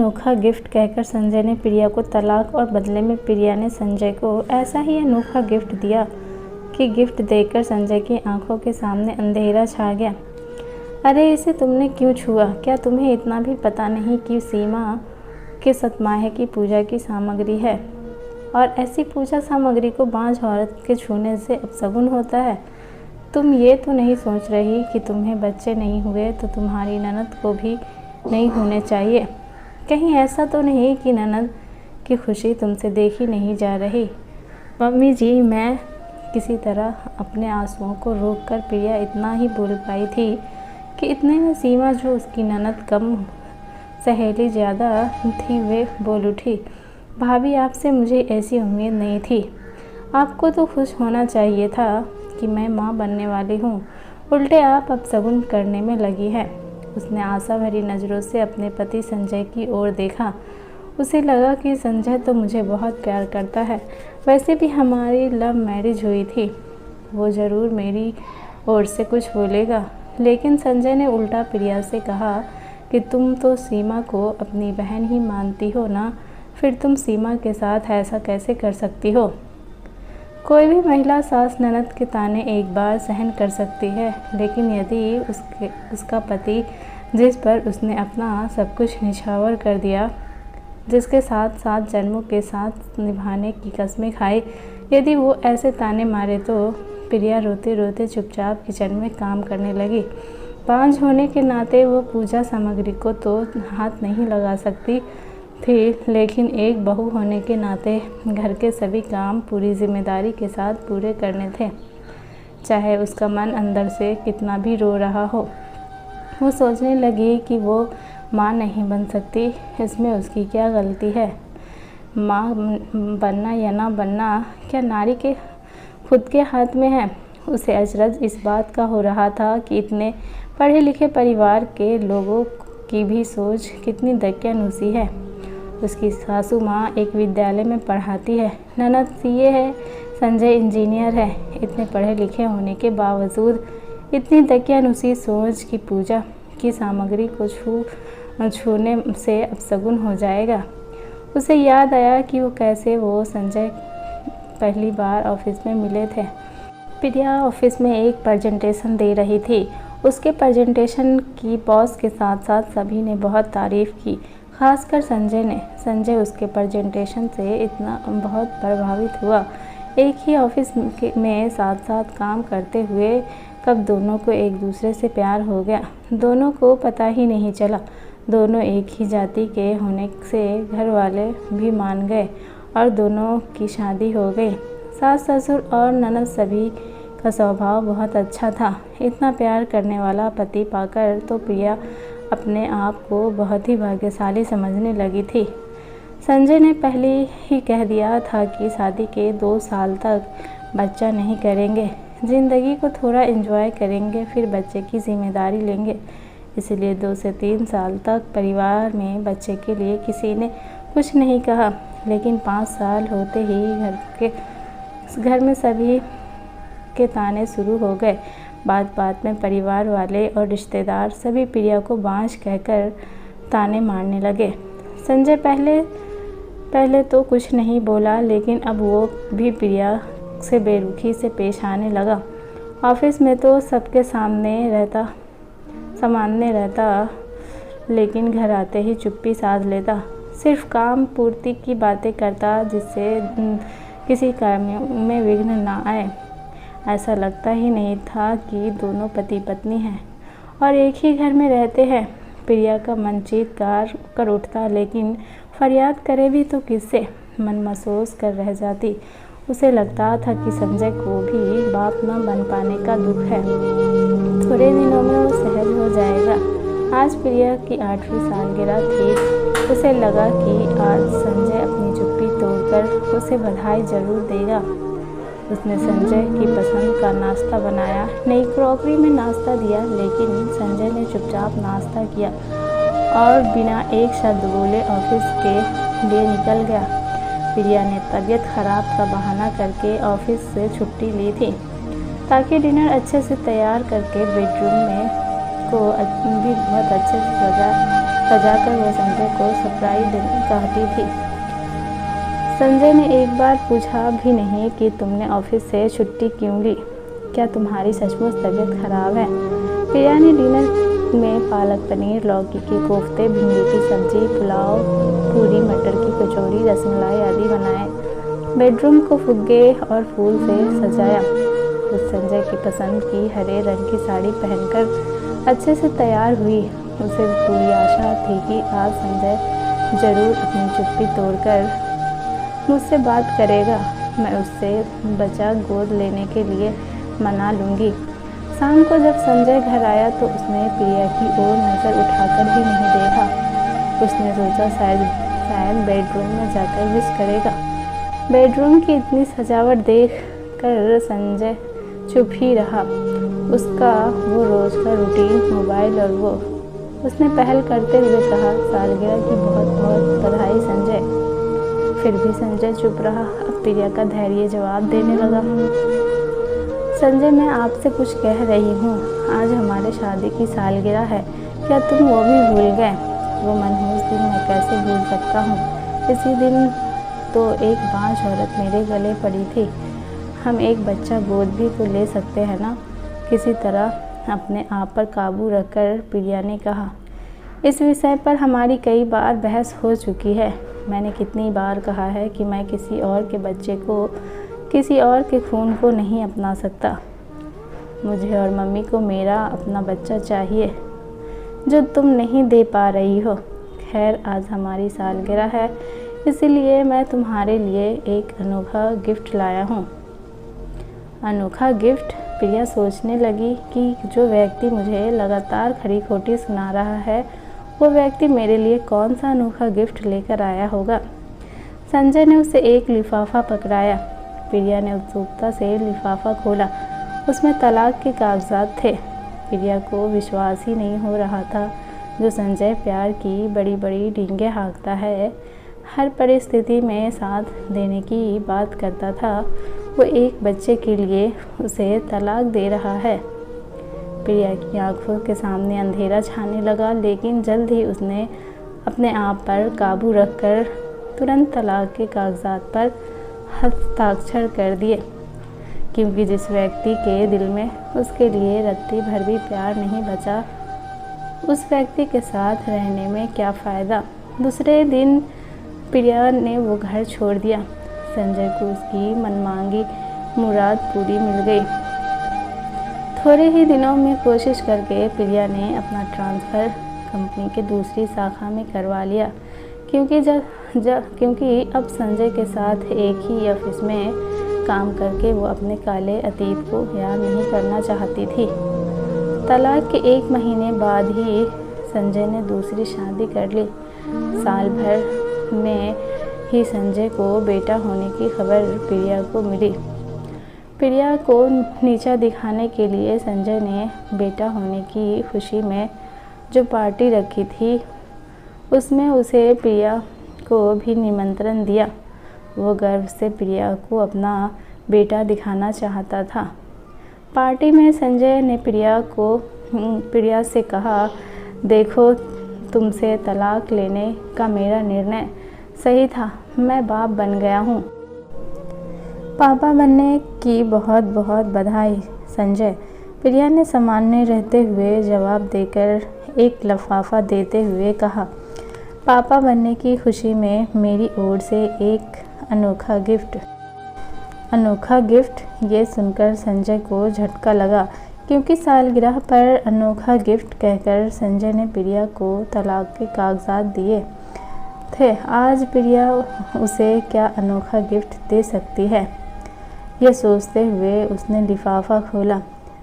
अनोखा गिफ्ट कहकर संजय ने प्रिया को तलाक और बदले में प्रिया ने संजय को ऐसा ही अनोखा गिफ्ट दिया कि गिफ्ट देखकर संजय की आंखों के सामने अंधेरा छा गया। अरे इसे तुमने क्यों छुआ? क्या तुम्हें इतना भी पता नहीं कि सीमा के सतमाहे की पूजा की सामग्री है और ऐसी पूजा सामग्री को बाँझ औरत के छूने से अपशगुन होता है। तुम ये तो नहीं सोच रही कि तुम्हें बच्चे नहीं हुए तो तुम्हारी ननद को भी नहीं होने चाहिए? कहीं ऐसा तो नहीं कि ननद की खुशी तुमसे देखी नहीं जा रही? मम्मी जी, मैं किसी तरह अपने आंसुओं को रोककर प्रिया इतना ही बोल पाई थी कि इतने में सीमा, जो उसकी ननद कम सहेली ज़्यादा थी, वे बोल उठी, भाभी आपसे मुझे ऐसी उम्मीद नहीं थी। आपको तो खुश होना चाहिए था कि मैं माँ बनने वाली हूँ, उल्टे आप अपशगुन करने में लगी है। उसने आशा भरी नज़रों से अपने पति संजय की ओर देखा। उसे लगा कि संजय तो मुझे बहुत प्यार करता है, वैसे भी हमारी लव मैरिज हुई थी, वो ज़रूर मेरी ओर से कुछ बोलेगा। लेकिन संजय ने उल्टा प्रिया से कहा कि तुम तो सीमा को अपनी बहन ही मानती हो ना, फिर तुम सीमा के साथ ऐसा कैसे कर सकती हो? कोई भी महिला सास ननद के ताने एक बार सहन कर सकती है, लेकिन यदि उसका पति, जिस पर उसने अपना सब कुछ निछावर कर दिया, जिसके साथ 7 जन्मों के साथ निभाने की कस्में खाई, यदि वो ऐसे ताने मारे तो प्रिया रोते रोते चुपचाप किचन में काम करने लगी। बाँझ होने के नाते वो पूजा सामग्री को तो हाथ नहीं लगा सकती थी, लेकिन एक बहू होने के नाते घर के सभी काम पूरी जिम्मेदारी के साथ पूरे करने थे, चाहे उसका मन अंदर से कितना भी रो रहा हो। वो सोचने लगी कि वो माँ नहीं बन सकती, इसमें उसकी क्या गलती है? माँ बनना या ना बनना क्या नारी के खुद के हाथ में है? उसे अचरज इस बात का हो रहा था कि इतने पढ़े लिखे परिवार के लोगों की भी सोच कितनी दकियानूसी है। उसकी सासू माँ एक विद्यालय में पढ़ाती है, ननद सीए है, संजय इंजीनियर है। इतने पढ़े लिखे होने के बावजूद इतनी दकियानूसी सोच की पूजा की सामग्री को छूने से अपशगुन हो जाएगा। उसे याद आया कि वो संजय पहली बार ऑफिस में मिले थे। प्रिया ऑफिस में एक प्रेजेंटेशन दे रही थी। उसके प्रेजेंटेशन की बॉस के साथ साथ सभी ने बहुत तारीफ़ की, खासकर संजय ने। संजय उसके प्रेजेंटेशन से इतना बहुत प्रभावित हुआ। एक ही ऑफिस में साथ साथ काम करते हुए कब दोनों को एक दूसरे से प्यार हो गया, दोनों को पता ही नहीं चला। दोनों एक ही जाति के होने से घर वाले भी मान गए और दोनों की शादी हो गई। सास ससुर और ननद सभी का स्वभाव बहुत अच्छा था। इतना प्यार करने वाला पति पाकर तो प्रिया अपने आप को बहुत ही भाग्यशाली समझने लगी थी। संजय ने पहले ही कह दिया था कि शादी के 2 साल तक बच्चा नहीं करेंगे, ज़िंदगी को थोड़ा एंजॉय करेंगे, फिर बच्चे की जिम्मेदारी लेंगे। इसलिए 2 से 3 साल तक परिवार में बच्चे के लिए किसी ने कुछ नहीं कहा, लेकिन 5 साल होते ही घर में सभी के ताने शुरू हो गए। बात बात में परिवार वाले और रिश्तेदार सभी प्रिया को बाँझ कहकर ताने मारने लगे। संजय पहले तो कुछ नहीं बोला, लेकिन अब वो भी प्रिया से बेरुखी से पेश आने लगा। ऑफिस में तो सबके सामने रहता, लेकिन घर आते ही चुप्पी साध लेता। सिर्फ काम पूर्ति की बातें करता, जिससे किसी काम में विघ्न ना आए। ऐसा लगता ही नहीं था कि दोनों पति पत्नी हैं और एक ही घर में रहते हैं। प्रिया का मन चीत्कार कर उठता, लेकिन फरियाद करे भी तो किससे? मन महसूस कर रह जाती। उसे लगता था कि संजय को भी बाप न बन पाने का दुख है, थोड़े दिनों में वो सहज हो जाएगा। आज प्रिया की 8वीं सालगिरह थी। उसे लगा कि आज संजय अपनी चुप्पी तोड़कर उसे बधाई जरूर देगा। उसने संजय की पसंद का नाश्ता बनाया, नई क्रॉकरी में नाश्ता दिया, लेकिन संजय ने चुपचाप नाश्ता किया और बिना एक शब्द बोले ऑफिस के लिए निकल गया। प्रिया ने तबीयत खराब का बहाना करके ऑफिस से छुट्टी ली थी ताकि डिनर अच्छे से तैयार करके बेडरूम में को भी बहुत अच्छे से सजा बजाकर वो संजय को सरप्राइज देना चाहती थी। संजय ने एक बार पूछा भी नहीं कि तुमने ऑफिस से छुट्टी क्यों ली, क्या तुम्हारी सचमुच तबीयत खराब है? प्रिया ने डिनर में पालक पनीर, लौकी के कोफ्ते, भिंडी की सब्जी, पुलाव, पूरी, मटर की कचौड़ी, रसमलाई आदि बनाए। बेडरूम को फुग्गे और फूल से सजाया। उस संजय की पसंद की हरे रंग की साड़ी पहनकर अच्छे से तैयार हुई। उसे पूरी आशा थी कि आज संजय जरूर अपनी चुप्पी तोड़कर मुझसे बात करेगा। मैं उससे बच्चा गोद लेने के लिए मना लूँगी। शाम को जब संजय घर आया तो उसने प्रिया की ओर नज़र उठाकर भी नहीं देखा। उसने सोचा शायद बेडरूम में जाकर विश करेगा। बेडरूम की इतनी सजावट देख कर संजय चुप ही रहा। उसका वो रोज़ का रूटीन, मोबाइल और वो। उसने पहल करते हुए कहा, सालगिरह की बहुत बहुत बधाई संजय। फिर भी संजय चुप रहा। अब प्रिया का धैर्य जवाब देने लगा। संजय, मैं आपसे कुछ कह रही हूँ। आज हमारे शादी की सालगिरह है, क्या तुम वो भी भूल गए? वो मनहूस दिन मैं कैसे भूल सकता हूँ? इसी दिन तो एक बांझ औरत मेरे गले पड़ी थी। हम एक बच्चा गोद भी तो ले सकते हैं ना? किसी तरह अपने आप पर काबू रखकर प्रिया ने कहा, इस विषय पर हमारी कई बार बहस हो चुकी है। मैंने कितनी बार कहा है कि मैं किसी और के बच्चे को, किसी और के खून को नहीं अपना सकता। मुझे और मम्मी को मेरा अपना बच्चा चाहिए, जो तुम नहीं दे पा रही हो। खैर, आज हमारी सालगिरह है, इसीलिए मैं तुम्हारे लिए एक अनोखा गिफ्ट लाया हूँ। अनोखा गिफ्ट? प्रिया सोचने लगी कि जो व्यक्ति मुझे लगातार खरी खोटी सुना रहा है, वो व्यक्ति मेरे लिए कौन सा अनोखा गिफ्ट लेकर आया होगा। संजय ने उसे एक लिफाफा पकड़ाया। प्रिया ने उत्सुकता से लिफाफा खोला। उसमें तलाक के कागजात थे। प्रिया को विश्वास ही नहीं हो रहा था। जो संजय प्यार की बड़ी बड़ी डींगे हाँकता है, हर परिस्थिति में साथ देने की बात करता था, वो एक बच्चे के लिए उसे तलाक दे रहा है। प्रिया की आंखों के सामने अंधेरा छाने लगा, लेकिन जल्द ही उसने अपने आप पर काबू रखकर तुरंत तलाक के कागजात पर हस्ताक्षर कर दिए, क्योंकि जिस व्यक्ति के दिल में उसके लिए रत्ती भर भी प्यार नहीं बचा, उस व्यक्ति के साथ रहने में क्या फ़ायदा। दूसरे दिन प्रिया ने वो घर छोड़ दिया। संजय को उसकी मनमांगी मुराद पूरी मिल गई। थोड़े ही दिनों में कोशिश करके प्रिया ने अपना ट्रांसफ़र कंपनी के दूसरी शाखा में करवा लिया, क्योंकि अब संजय के साथ एक ही ऑफिस में काम करके वो अपने काले अतीत को याद नहीं करना चाहती थी। तलाक के 1 महीने बाद ही संजय ने दूसरी शादी कर ली। साल भर में ही संजय को बेटा होने की खबर प्रिया को मिली। प्रिया को नीचा दिखाने के लिए संजय ने बेटा होने की खुशी में जो पार्टी रखी थी, उसमें उसे प्रिया को भी निमंत्रण दिया। वो गर्व से प्रिया को अपना बेटा दिखाना चाहता था। पार्टी में संजय ने प्रिया से कहा, देखो, तुमसे तलाक लेने का मेरा निर्णय सही था। मैं बाप बन गया हूँ। पापा बनने की बहुत बहुत बधाई संजय। प्रिया ने सामान्य रहते हुए जवाब देकर एक लिफाफा देते हुए कहा, पापा बनने की खुशी में मेरी ओर से एक अनोखा गिफ्ट। अनोखा गिफ्ट? ये सुनकर संजय को झटका लगा, क्योंकि सालगिरह पर अनोखा गिफ्ट कहकर संजय ने प्रिया को तलाक के कागजात दिए थे। आज प्रिया उसे क्या अनोखा गिफ्ट दे सकती है, यह सोचते हुए उसने लिफाफा खोला।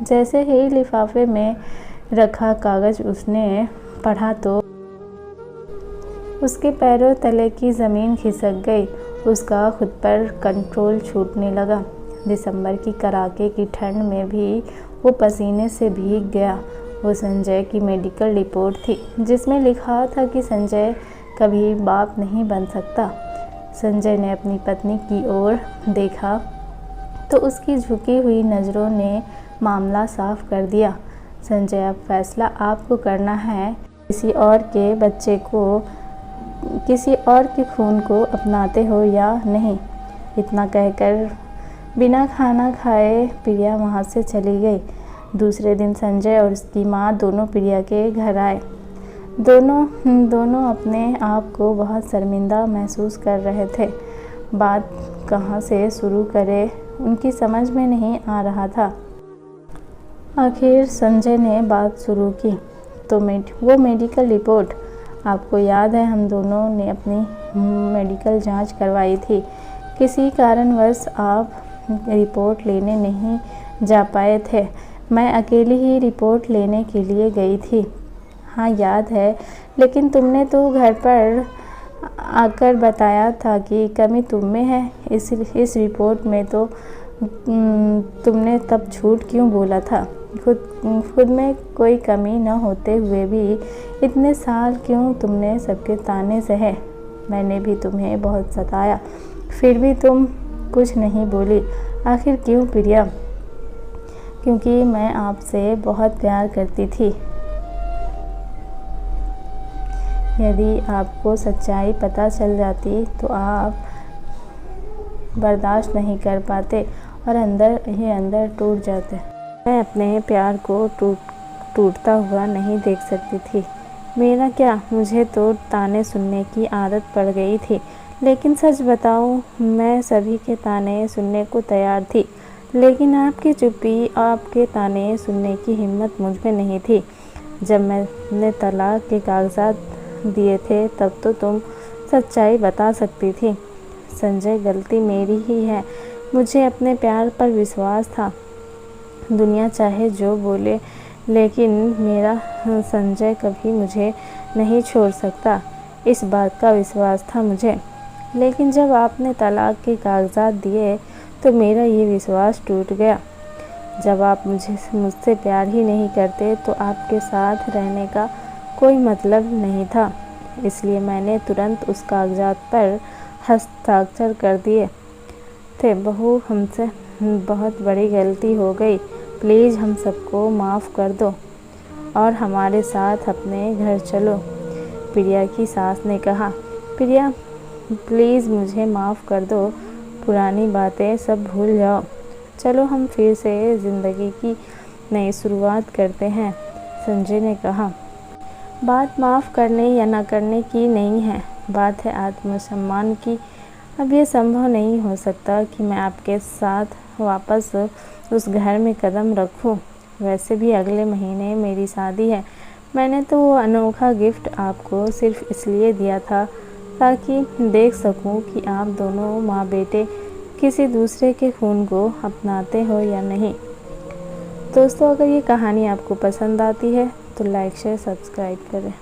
जैसे ही लिफाफे में रखा कागज़ उसने पढ़ा तो उसके पैरों तले की ज़मीन खिसक गई। उसका खुद पर कंट्रोल छूटने लगा। दिसंबर की कड़ाके की ठंड में भी वो पसीने से भीग गया। वो संजय की मेडिकल रिपोर्ट थी, जिसमें लिखा था कि संजय कभी बाप नहीं बन सकता। संजय ने अपनी पत्नी की ओर देखा तो उसकी झुकी हुई नज़रों ने मामला साफ कर दिया। संजय, अब फैसला आपको करना है किसी और के बच्चे को, किसी और के खून को अपनाते हो या नहीं। इतना कहकर बिना खाना खाए प्रिया वहाँ से चली गई। दूसरे दिन संजय और उसकी माँ दोनों प्रिया के घर आए। दोनों अपने आप को बहुत शर्मिंदा महसूस कर रहे थे। बात कहाँ से शुरू करें उनकी समझ में नहीं आ रहा था। आखिर संजय ने बात शुरू की तो वो मेडिकल रिपोर्ट, आपको याद है हम दोनों ने अपनी मेडिकल जांच करवाई थी। किसी कारणवश आप रिपोर्ट लेने नहीं जा पाए थे। मैं अकेली ही रिपोर्ट लेने के लिए गई थी। हाँ याद है, लेकिन तुमने तो घर पर आकर बताया था कि कमी तुम में है। इस रिपोर्ट में तो तुमने तब झूठ क्यों बोला था? खुद में कोई कमी न होते हुए भी इतने साल क्यों तुमने सबके ताने सहे? मैंने भी तुम्हें बहुत सताया, फिर भी तुम कुछ नहीं बोली। आखिर क्यों प्रिया? क्योंकि मैं आपसे बहुत प्यार करती थी। यदि आपको सच्चाई पता चल जाती तो आप बर्दाश्त नहीं कर पाते और अंदर ही अंदर टूट जाते। मैं अपने प्यार को टूटता हुआ नहीं देख सकती थी। मेरा क्या, मुझे तो ताने सुनने की आदत पड़ गई थी। लेकिन सच बताऊं, मैं सभी के ताने सुनने को तैयार थी, लेकिन आपकी चुप्पी, आपके ताने सुनने की हिम्मत मुझ में नहीं थी। जब मैंने तलाक के कागजात दिए थे तब तो तुम सच्चाई बता सकती थी। संजय, गलती मेरी ही है। मुझे अपने प्यार पर विश्वास था। दुनिया चाहे जो बोले, लेकिन मेरा संजय कभी मुझे नहीं छोड़ सकता, इस बात का विश्वास था मुझे। लेकिन जब आपने तलाक के कागजात दिए तो मेरा ये विश्वास टूट गया। जब आप मुझसे प्यार ही नहीं करते तो आपके साथ रहने का कोई मतलब नहीं था। इसलिए मैंने तुरंत उस कागजात पर हस्ताक्षर कर दिए थे। बहू, हमसे बहुत बड़ी गलती हो गई। प्लीज़ हम सबको माफ़ कर दो और हमारे साथ अपने घर चलो। प्रिया की सास ने कहा। प्रिया, प्लीज़ मुझे माफ़ कर दो। पुरानी बातें सब भूल जाओ। चलो हम फिर से ज़िंदगी की नई शुरुआत करते हैं, संजय ने कहा। बात माफ़ करने या न करने की नहीं है, बात है आत्मसम्मान की। अब ये संभव नहीं हो सकता कि मैं आपके साथ वापस उस घर में कदम रखूं। वैसे भी अगले महीने मेरी शादी है। मैंने तो वो अनोखा गिफ्ट आपको सिर्फ इसलिए दिया था ताकि देख सकूं कि आप दोनों माँ बेटे किसी दूसरे के खून को अपनाते हो या नहीं। दोस्तों, अगर ये कहानी आपको पसंद आती है तो लाइक शेयर सब्सक्राइब करें।